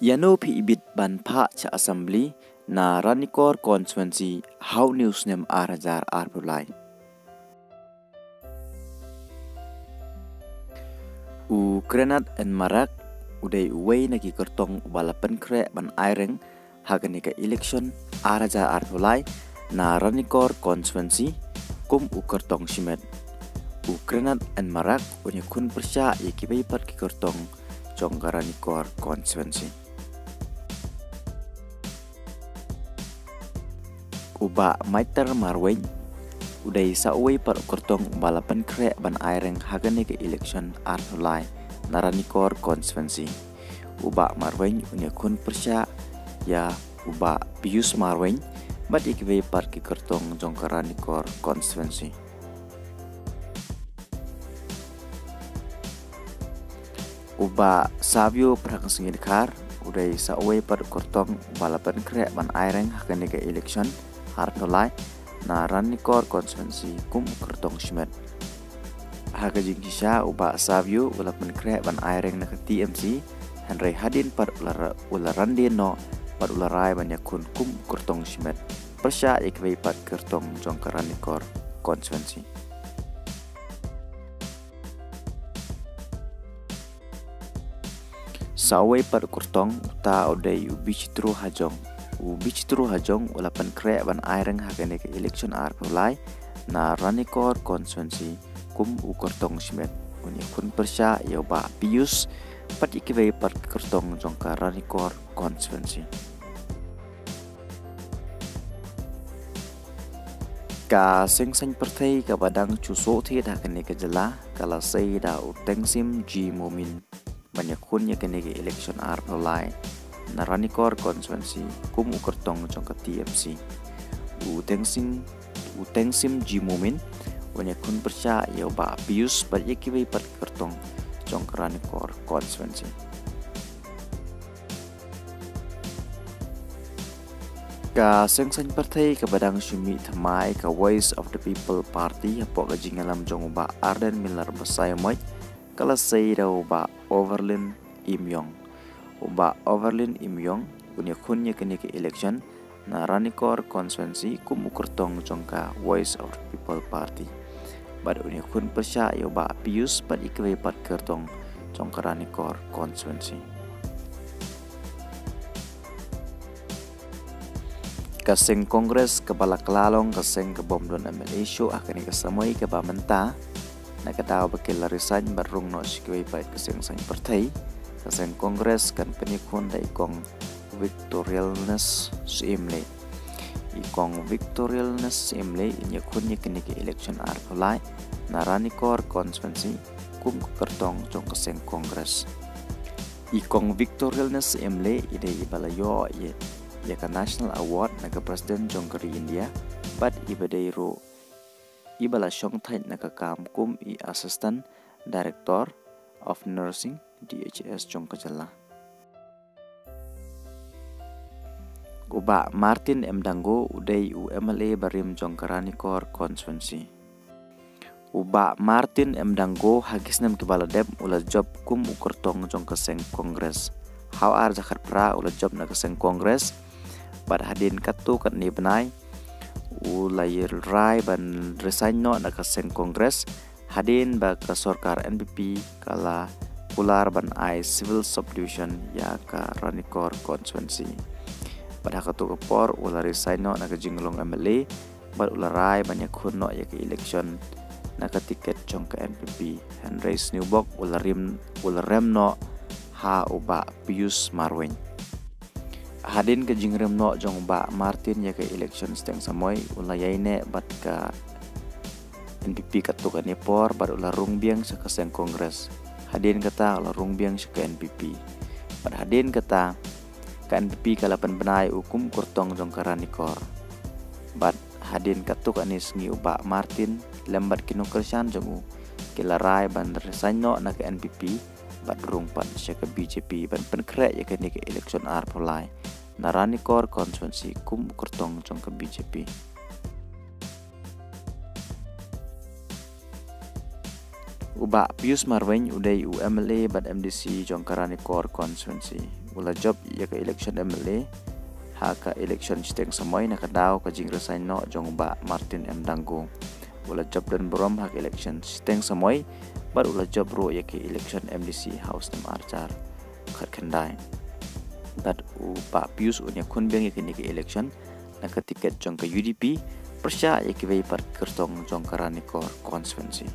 Yano pi ibit ban pha cha assembly na Ranikor constituency how news nem arajar arbulai. U Grenad and Marak uday uway nagi kertong balapan kre ban aireng haganika election arajar arbulai na Ranikor constituency kum u kertong shimet. U Grenad and Marak unya kun persya yakibay pat ki kertong jong Ranikor constituency. Uba maiter marweng uday sa uway par kertong balapan kre ban aireng hagane ke election arnulai Naranikor constituency. Uba marweng unya kun persya ya uba Pius marweng bat ikiwe par ki kertong jong Naranikor constituency. Uba Savio Prakasingidkar uday sa uway par kertong balapan kre ban aireng hagane ke election Arnolai na Ranikor constituency kum kertong shimet. Haga jingkisha uba Savio ulapan kre ban aireng na TMC Henry Hadin par ularandin no par ularai banyakun kum kertong shimet. Persya ikway pat kertong jong Ranikor constituency. Saway par kertong ta uday ubichitru hajong. Ubichitru hajong ulapan kre ban aireng hagane ke election arpulai na Ranikor constituency kum u kertong shimet. Unya kun persya ya ba Pius pat ikiwe pat kertong jong Ranikor constituency. Ka sengseng pertai ka badang cuso thi hagane ke jela kala sei da utengsim ji mumin banyakun ya kene ke election arpulai na Ranikor constituency kum u kertong jong TMC. Utengsim ji mumin wanyakun persya ya ba Pius pat yakiwe pat kertong jong Ranikor constituency. Ka sengseng partai ka badang syumi thamai ka Voice of the People Party apok ka jingalam jong ba Arden Miller Basayamay kala say daw ba Overlin Imyong. Uba Overlin Imyong unya kunya kini ke election na Ranikor constituency kum kertong jongka Voice of the People Party. Bad unya kun persya ya ba Pius bad ikwe pat kertong jongka Ranikor constituency. Kaseng Kongres kepala kelalong kaseng kebomdon MLA show akan ikasamay kabamenta nakataw bakil larisan barung no sikwe pat kaseng sang partai. Kaseng Kongres kan penikun da ikong Victorialness Simle. Ikong Victorialness Simle inya kunya kini ke election arpulai na Ranikor constituency kum kertong jong kaseng Kongres. Ikong Victorialness Simle ide ibalayo ya ka National Award naga President jong kari India but ibadairo ibala syong tait naga kam kum i Assistant Director of Nursing DHS jong kajala. Uba Martin M. Dango uday UMLA barim jong Ranikor constituency. Uba Martin M. Dango hagisnam kibaladeb ula job kum ukertong jong kaseng Kongres. Hawar zakat pra ula job na kaseng Kongres bad hadin katu kat ni benai ulayir rai ban resign no na kaseng Kongres hadin ba ka sorkar NPP kala pular ban ai civil subdivision ya ka Ranikor constituency. Pada katu kepor ular resign no na ka jinglong MLA bad ularai banyak kuno ya ke election na ka tiket jong ka NPP Henry Snewbok ularem no ha uba Pius Marweng. Hadin ke jingrem no jong ba Martin ya ke election steng samoy ulayai ne bat ka NPP katu ka nepor bad ularung biang sa kaseng Kongres. Hadin kata larung biang ke NPP. Pada hadin kata ke NPP kalapan benai hukum kurtong jong Ranikor. Bad hadin katuk anis ngi uba Martin lembat kinukersan jong kilarai ban resign no na ke NPP bad rung pan sya ke BJP ban penkrek ya ke ni ke election arpulai na Ranikor constituency kum kurtong jong ke BJP. Uba Pius Marweng uday UMLA bad MDC jong Ranikor constituency. ula job ya ke election MLA ha ka election steng samoy na kadaw ka jing resign no jong ba Martin M Danggo ula job dan berom ha election steng samoy bar ula job ro ya ke election MDC House nam archar khat khandai dat pa Pius unya kun beng ya ke election na ka tiket jong ke UDP persya ya ke par kertong jong Karanikor constituency.